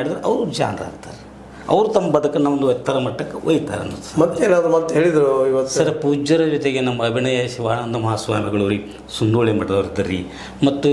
ಮಾಡಿದ್ರೆ ಅವರು ಜಾಣರಾಗ್ತಾರೆ, ಅವರು ತಮ್ಮ ಬದುಕನ್ನು ಒಂದು ಎತ್ತರ ಮಟ್ಟಕ್ಕೆ ಒಯ್ತಾರೆ ಅನ್ನೋದು. ಮತ್ತೇನಾದ್ರು ಮತ್ತೆ ಹೇಳಿದರು ಇವತ್ತು ಸರ್, ಪೂಜ್ಯರ ಜೊತೆಗೆ ನಮ್ಮ ಅಭಿನಯ ಶಿವಾನಂದ ಮಹಾಸ್ವಾಮಿಗಳು ರೀ, ಸುಂದೋಳಿ ಮಠದವ್ರು ಇದ್ದರು ರೀ, ಮತ್ತು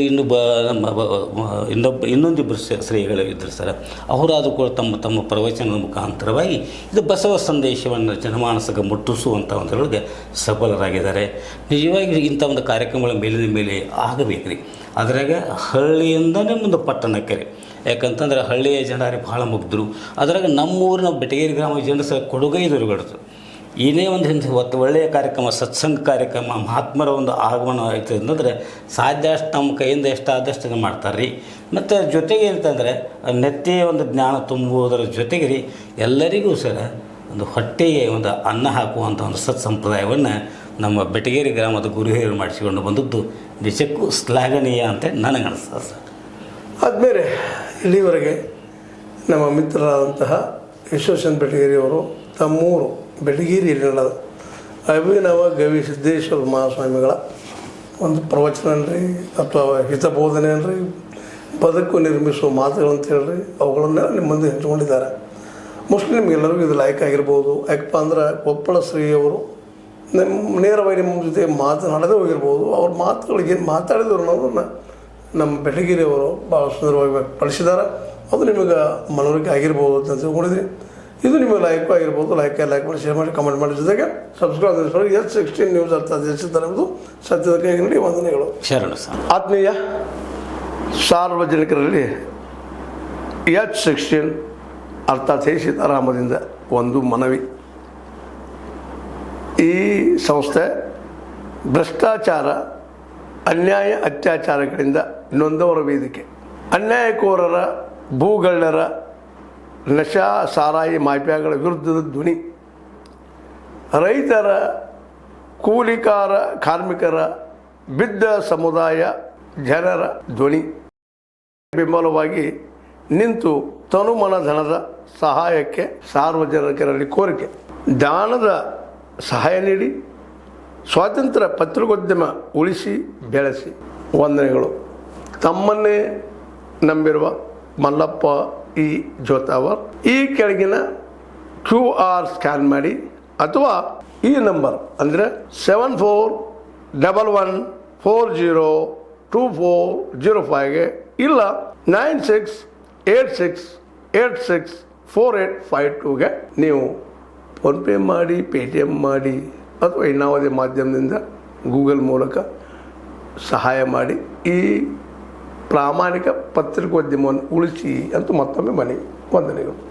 ಇನ್ನೊಂದಿಬ್ಬರು ಶ್ರೀಗಳು ಇದ್ದರು ಸರ್. ಅವರಾದರೂ ಕೂಡ ತಮ್ಮ ಪ್ರವಚನದ ಮುಖಾಂತರವಾಗಿ ಇದು ಬಸವ ಸಂದೇಶವನ್ನು ಜನಮಾನಸಕ್ಕೆ ಮುಟ್ಟಿಸುವಂಥ ಒಂದರೊಳಗೆ ಸಫಲರಾಗಿದ್ದಾರೆ. ನಿಜವಾಗಿ ಇಂಥ ಒಂದು ಕಾರ್ಯಕ್ರಮಗಳ ಮೇಲಿನ ಮೇಲೆ ಆಗಬೇಕು ರೀ. ಅದ್ರಾಗ ಹಳ್ಳಿಯಿಂದನೇ ಮುಂದೆ ಪಟ್ಟಣಕ್ಕೆ ರೀ, ಯಾಕಂತಂದ್ರೆ ಹಳ್ಳಿಯ ಜನರೇ ಭಾಳ ಮುಗ್ಧರು. ಅದ್ರಾಗ ನಮ್ಮೂರಿನ ಬೆಟಗೇರಿ ಗ್ರಾಮ ಜನರು ಸಹ ಕೊಡುಗೈ ದೊರಗಡ್ತು. ಏನೇ ಒಂದು ಹೊತ್ತು ಒಳ್ಳೆಯ ಕಾರ್ಯಕ್ರಮ, ಸತ್ಸಂಗ ಕಾರ್ಯಕ್ರಮ, ಮಹಾತ್ಮರ ಒಂದು ಆಗಮನ ಆಯಿತು ಅಂತಂದರೆ ಸಾಧ್ಯ ಅಷ್ಟು ನಮ್ಮ ಕೈಯಿಂದ ಎಷ್ಟಾದಷ್ಟು ಮಾಡ್ತಾರೆ ರೀ. ಮತ್ತು ಜೊತೆಗೆ ಅಂತಂದರೆ ನೆತ್ತಿಯ ಒಂದು ಜ್ಞಾನ ತುಂಬುವುದರ ಜೊತೆಗೆ ರೀ ಎಲ್ಲರಿಗೂ ಸಹ ಒಂದು ಹೊಟ್ಟೆಗೆ ಒಂದು ಅನ್ನ ಹಾಕುವಂಥ ಒಂದು ಸಂಪ್ರದಾಯವನ್ನು ನಮ್ಮ ಬೆಟಗೇರಿ ಗ್ರಾಮದ ಗುರು ಹಿರಿಯರು ಮಾಡಿಸಿಕೊಂಡು ಬಂದದ್ದು ನಿಜಕ್ಕೂ ಶ್ಲಾಘನೀಯ ಅಂತ ನನಗನ್ನಿಸ್ತದೆ ಸರ್. ಆದಮೇಲೆ ಇಲ್ಲಿವರೆಗೆ ನಮ್ಮ ಮಿತ್ರರಾದಂತಹ ವಿಶ್ವಚಂದ್ರ ಬೆಟಗೇರಿಯವರು ತಮ್ಮೂರು ಬೆಟಗೇರಿಯಲ್ಲಿ ನಡೆದ ಅಭಿನವ ಗವಿ ಸಿದ್ದೇಶ್ವರ ಮಹಾಸ್ವಾಮಿಗಳ ಒಂದು ಪ್ರವಚನ ಅನ್ರಿ ಅಥವಾ ಹಿತಬೋಧನೆ ಅನ್ರಿ, ಬದುಕು ನಿರ್ಮಿಸುವ ಮಾತುಗಳಂತ ಹೇಳ್ರಿ, ಅವುಗಳನ್ನೆಲ್ಲ ನಿಮ್ಮ ಮುಂದೆ ಹಂಚಿಕೊಂಡಿದ್ದಾರೆ. ಮೋಸ್ಟ್ಲಿ ನಿಮಗೆಲ್ಲರಿಗೂ ಇದು ಲೈಕ್ ಆಗಿರ್ಬೋದು. ಯಾಕಪ್ಪ ಅಂದ್ರೆ ಕೊಪ್ಪಳ ಶ್ರೀಯವರು ನೇರವಾಗಿ ನಿಮ್ಮ ಜೊತೆ ಮಾತನಾಡದೇ ಹೋಗಿರ್ಬೋದು. ಅವ್ರ ಮಾತುಗಳಿಗೆ ಏನು ಮಾತಾಡಿದವರು ಅನ್ನೋದನ್ನು ನಮ್ಮ ಬೆಟಗೇರಿಯವರು ಭಾಳ ಸುಂದರವಾಗಿ ವ್ಯಕ್ತಪಡಿಸಿದ್ದಾರೆ. ಅದು ನಿಮಗೆ ಮನವರಿಕೆ ಆಗಿರ್ಬೋದು ಅಂತ ತಿಳ್ಕೊಂಡಿದ್ರಿ. ಇದು ನಿಮಗೆ ಲೈಕು ಆಗಿರ್ಬೋದು. ಲೈಕ್ ಮಾಡಿ, ಶೇರ್ ಮಾಡಿ, ಕಮೆಂಟ್ ಮಾಡಿ, ಜೊತೆಗೆ ಸಬ್ಸ್ಕ್ರೈಬ್ S16 ನ್ಯೂಸ್ ಅರ್ಥ ದೇಶಿತರೆಂಬುದು ಸತ್ಯದ ಕೈಗೆ ನೀಡಿ ವಂದನೆಗಳು. ಶರಣ ಸರ್. ಆತ್ಮೀಯ ಸಾರ್ವಜನಿಕರಲ್ಲಿ H16 ಅರ್ಥಾತ್ ಸೀತಾರಾಮದಿಂದ ಒಂದು ಮನವಿ. ಈ ಸಂಸ್ಥೆ ಭ್ರಷ್ಟಾಚಾರ, ಅನ್ಯಾಯ, ಅತ್ಯಾಚಾರಗಳಿಂದ ನೊಂದವರ ವೇದಿಕೆ. ಅನ್ಯಾಯಕೋರರ, ಭೂಗಳ್ಳರ, ನಶಾ ಸಾರಾಯಿ ಮಾಫಿಯಾಗಳ ವಿರುದ್ಧದ ಧ್ವನಿ. ರೈತರ, ಕೂಲಿಕಾರ, ಕಾರ್ಮಿಕರ, ಬಿದ್ದ ಸಮುದಾಯ ಜನರ ಧ್ವನಿ. ಬೆಂಬಲವಾಗಿ ನಿಂತು ತನುಮನ ಧನದ ಸಹಾಯಕ್ಕೆ ಸಾರ್ವಜನಿಕರಲ್ಲಿ ಕೋರಿಕೆ. ದಾನದ ಸಹಾಯ ನೀಡಿ ಸ್ವಾತಂತ್ರ್ಯ ಪತ್ರಿಕೋದ್ಯಮ ಉಳಿಸಿ ಬೆಳೆಸಿ. ವಂದನೆಗಳು. ತಮ್ಮನ್ನೇ ನಂಬಿರುವ ಮಲ್ಲಪ್ಪ ಇ ಜೋತಾವರ್. ಈ ಕೆಳಗಿನ QR ಸ್ಕ್ಯಾನ್ ಮಾಡಿ ಅಥವಾ ಈ ನಂಬರ್ ಅಂದರೆ 7411402405ಗೆ ಇಲ್ಲ 9686864852ಗೆ ನೀವು ಫೋನ್ಪೇ ಮಾಡಿ, ಪೇಟಿಎಮ್ ಮಾಡಿ ಅಥವಾ ಇನ್ನಾವುದೇ ಮಾಧ್ಯಮದಿಂದ ಗೂಗಲ್ ಮೂಲಕ ಸಹಾಯ ಮಾಡಿ ಈ ಪ್ರಾಮಾಣಿಕ ಪತ್ರಿಕೋದ್ಯಮವನ್ನು ಉಳಿಸಿ ಅಂತ ಮತ್ತೊಮ್ಮೆ ಮನವಿ. ವಂದನೆಗಳು.